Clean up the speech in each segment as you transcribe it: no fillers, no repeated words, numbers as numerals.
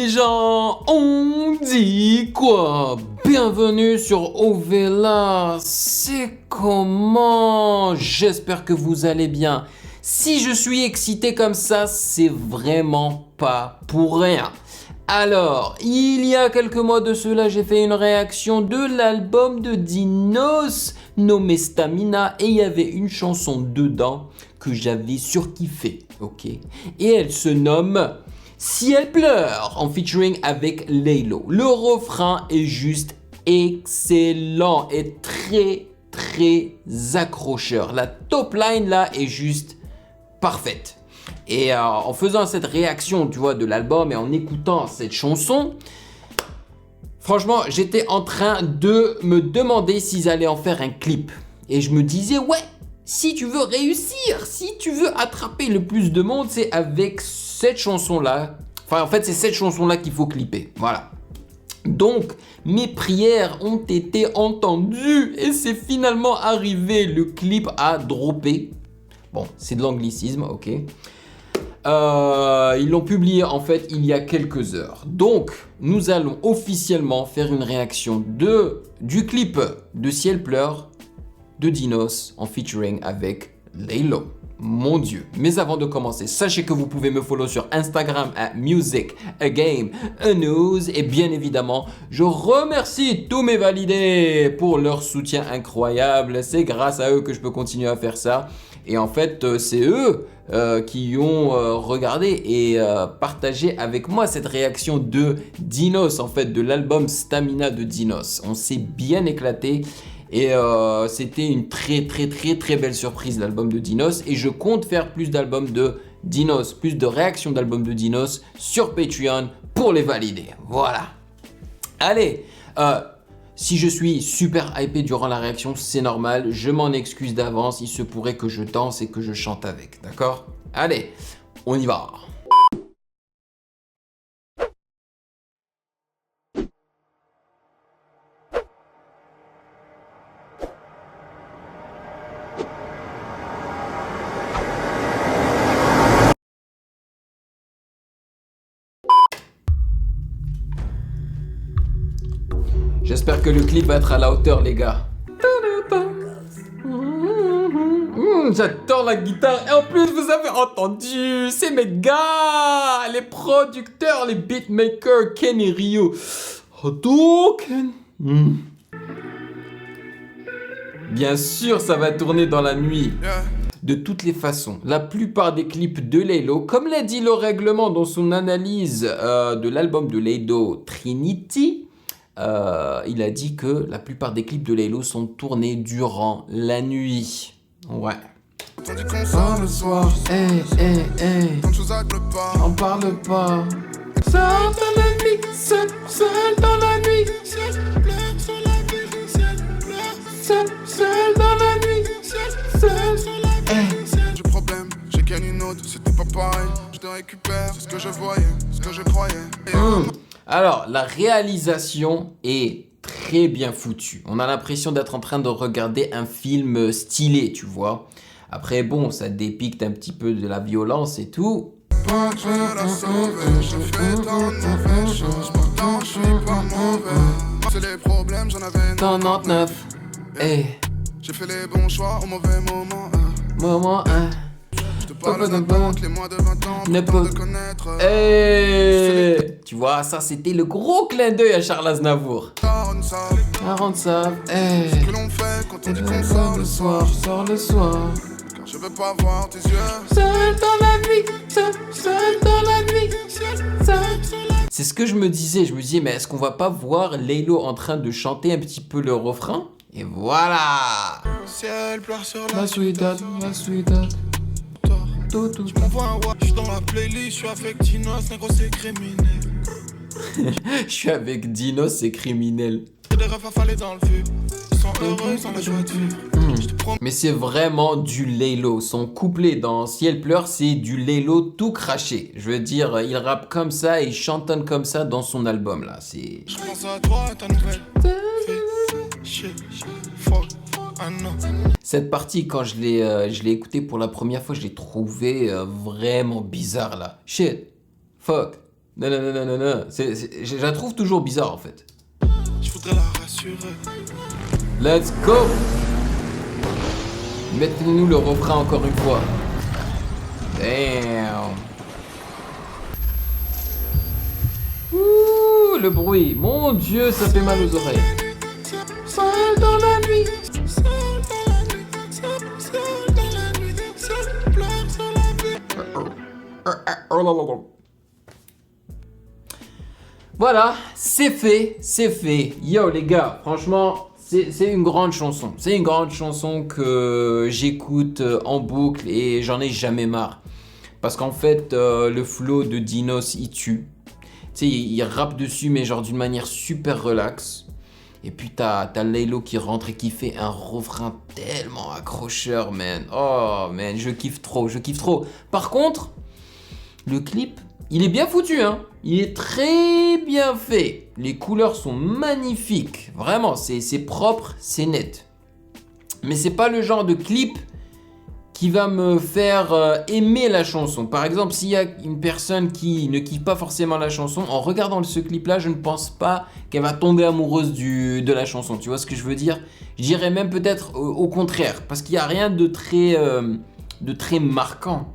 les gens, on dit quoi? Bienvenue sur Ovela, c'est comment? J'espère que vous allez bien. Si je suis excité comme ça, c'est vraiment pas pour rien. Alors, il y a quelques mois de cela, j'ai fait une réaction de l'album de Dinos nommé Stamina et il y avait une chanson dedans que j'avais surkiffé, ok? Et elle se nomme Si elle pleure en featuring avec Laylo. Le refrain est juste excellent et très accrocheur. La top line là est juste parfaite. Et en faisant cette réaction, tu vois, de l'album et en écoutant cette chanson, franchement, j'étais en train de me demander s'ils allaient en faire un clip. Et je me disais, ouais, si tu veux réussir, si tu veux attraper le plus de monde, c'est avec cette chanson-là. Enfin, en fait, c'est cette chanson-là qu'il faut clipper. Voilà. Donc, mes prières ont été entendues et c'est finalement arrivé. Le clip a droppé. Bon, c'est de l'anglicisme, ok. Ils l'ont publié en fait il y a quelques heures. Donc, nous allons officiellement faire une réaction du clip de Si elle pleure de Dinos en featuring avec Laylo. Mon Dieu. Mais avant de commencer, sachez que vous pouvez me follow sur Instagram à Music, A Game, A News. Et bien évidemment, je remercie tous mes validés pour leur soutien incroyable. C'est grâce à eux que je peux continuer à faire ça. Et en fait, c'est eux qui ont regardé et partagé avec moi cette réaction de Dinos, en fait, de l'album Stamina de Dinos. On s'est bien éclaté. Et c'était une très belle surprise l'album de Dinos et je compte faire plus d'albums de Dinos, plus de réactions d'albums de Dinos sur Patreon pour les valider. Voilà. Allez, si je suis super hypé durant la réaction, c'est normal, je m'en excuse d'avance, il se pourrait que je danse et que je chante avec, d'accord? Allez, on y va. J'espère que le clip va être à la hauteur, les gars. J'adore la guitare. Et en plus, vous avez entendu, c'est mes gars, les producteurs, les beatmakers, Ken et Rio. Hadouken. Bien sûr, ça va tourner dans la nuit. De toutes les façons, la plupart des clips de Laylo, comme l'a dit le règlement dans son analyse de l'album de Laylo Trinity, il a dit que la plupart des clips de Laylo sont tournés durant la nuit. Ouais. Le soir, on parle pas. Seul dans la nuit, seul dans la nuit. Seul pleure sur la vie, seul pleure. Seul dans la nuit, seul sur la vie. J'ai problème, j'ai gagné une autre, c'était pas pareil. Je te récupère, c'est ce que je voyais, ce que je croyais. Alors, la réalisation est très bien foutue. On a l'impression d'être en train de regarder un film stylé, tu vois. Après, bon, ça dépicte un petit peu de la violence et tout. Pas que je la sauver, je fais tant de mauvaises choses, pourtant je suis pas mauvais. C'est les problèmes, j'en avais 99. J'ai fait les bons choix au mauvais moment. Moment 1. Je te parle d'un banque, les moins de 20 ans, Ne pour peut- te connaître. Tu vois, ça c'était le gros clin d'œil à Charles Aznavour. On savent 40 ça. ce que l'on fait quand on dit qu'on sort le soir. Sors le soir. Car je veux pas voir tes yeux. Seul dans la nuit, seul dans la nuit, seul. C'est ce que je me disais. Je me disais, mais est-ce qu'on va pas voir Laylo en train de chanter un petit peu le refrain? Et voilà. Si elle pleure sur La sweetheart, la sweetheart. Tout. Je m'envoie un watch, je suis dans la playlist, je suis avec Dinos, négro c'est criminel. Je suis avec Dinos, c'est criminel. J'ai des refs à faller dans le vue. Ils sont heureux sans la joie de vivre. Je te promets. Mais c'est vraiment du Laylo. Son couplet dans Si elle pleure, c'est du Laylo tout craché. Je veux dire, il rappe comme ça et il chantonne comme ça dans son album là. C'est. Je pense à toi et ta nouvelle. Shit, fuck, I know. Cette partie, quand je l'ai écouté pour la première fois, je l'ai trouvé vraiment bizarre là. Shit, fuck, Non, non, non, non, non, non. Je la trouve toujours bizarre en fait. Je voudrais la rassurer. Let's go! Mettez-nous le refrain encore une fois. Damn! Ouh, le bruit. Mon Dieu, ça fait mal aux oreilles. Seul dans la nuit. Seul dans la nuit. Seul dans la nuit. Seul pleure sur la vie. Voilà, c'est fait, c'est fait. Yo les gars, franchement, c'est une grande chanson. C'est une grande chanson que j'écoute en boucle et j'en ai jamais marre. Parce qu'en fait, le flow de Dinos, il tue. Tu sais, il rappe dessus, mais genre d'une manière super relax. Et puis t'as Laylo qui rentre et qui fait un refrain tellement accrocheur, man. Oh, man, je kiffe trop, je kiffe trop. Par contre, le clip, il est bien foutu, hein. Il est très bien fait. Les couleurs sont magnifiques. Vraiment, c'est propre, c'est net. Mais c'est pas le genre de clip qui va me faire aimer la chanson. Par exemple, s'il y a une personne qui ne kiffe pas forcément la chanson, en regardant ce clip-là, je ne pense pas qu'elle va tomber amoureuse de la chanson. Tu vois ce que je veux dire? Je dirais même peut-être au contraire, parce qu'il n'y a rien de très marquant.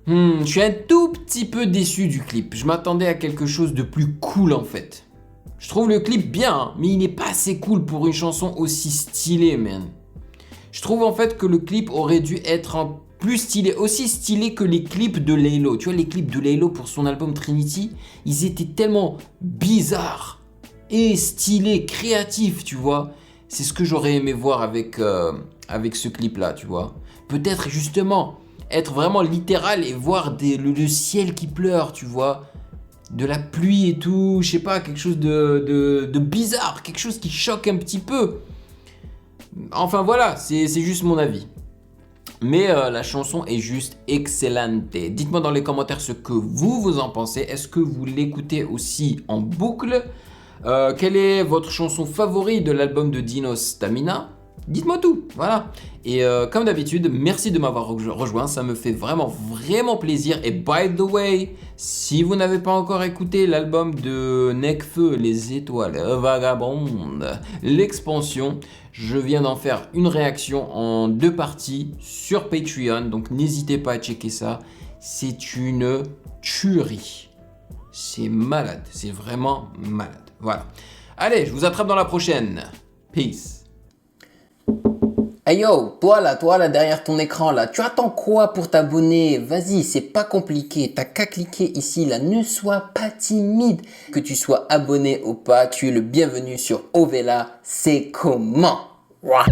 Je suis un tout petit peu déçu du clip. Je m'attendais à quelque chose de plus cool en fait. Je trouve le clip bien, hein, mais il n'est pas assez cool pour une chanson aussi stylée, man. Je trouve en fait que le clip aurait dû être plus stylé, aussi stylé que les clips de Laylo. Tu vois, les clips de Laylo pour son album Trinity, ils étaient tellement bizarres et stylés, créatifs, tu vois. C'est ce que j'aurais aimé voir avec ce clip-là, tu vois. Peut-être justement être vraiment littéral et voir le ciel qui pleure, tu vois. De la pluie et tout, je sais pas, quelque chose de bizarre, quelque chose qui choque un petit peu. Enfin voilà, c'est juste mon avis. Mais la chanson est juste excellente. Dites-moi dans les commentaires ce que vous en pensez. Est-ce que vous l'écoutez aussi en boucle? Quelle est votre chanson favorite de l'album de Dinos Stamina? Dites-moi tout, voilà. Et comme d'habitude, merci de m'avoir rejoint, ça me fait vraiment plaisir. Et by the way, si vous n'avez pas encore écouté l'album de Nekfeu, Les Étoiles Vagabondes, l'expansion, je viens d'en faire une réaction en 2 parties sur Patreon, donc n'hésitez pas à checker ça. C'est une tuerie. C'est malade, c'est vraiment malade. Voilà. Allez, je vous attrape dans la prochaine. Peace. Hey yo, toi là, derrière ton écran là, tu attends quoi pour t'abonner? Vas-y, c'est pas compliqué, t'as qu'à cliquer ici là, ne sois pas timide. Que tu sois abonné ou pas, tu es le bienvenu sur Ovela, c'est comment? Ouah.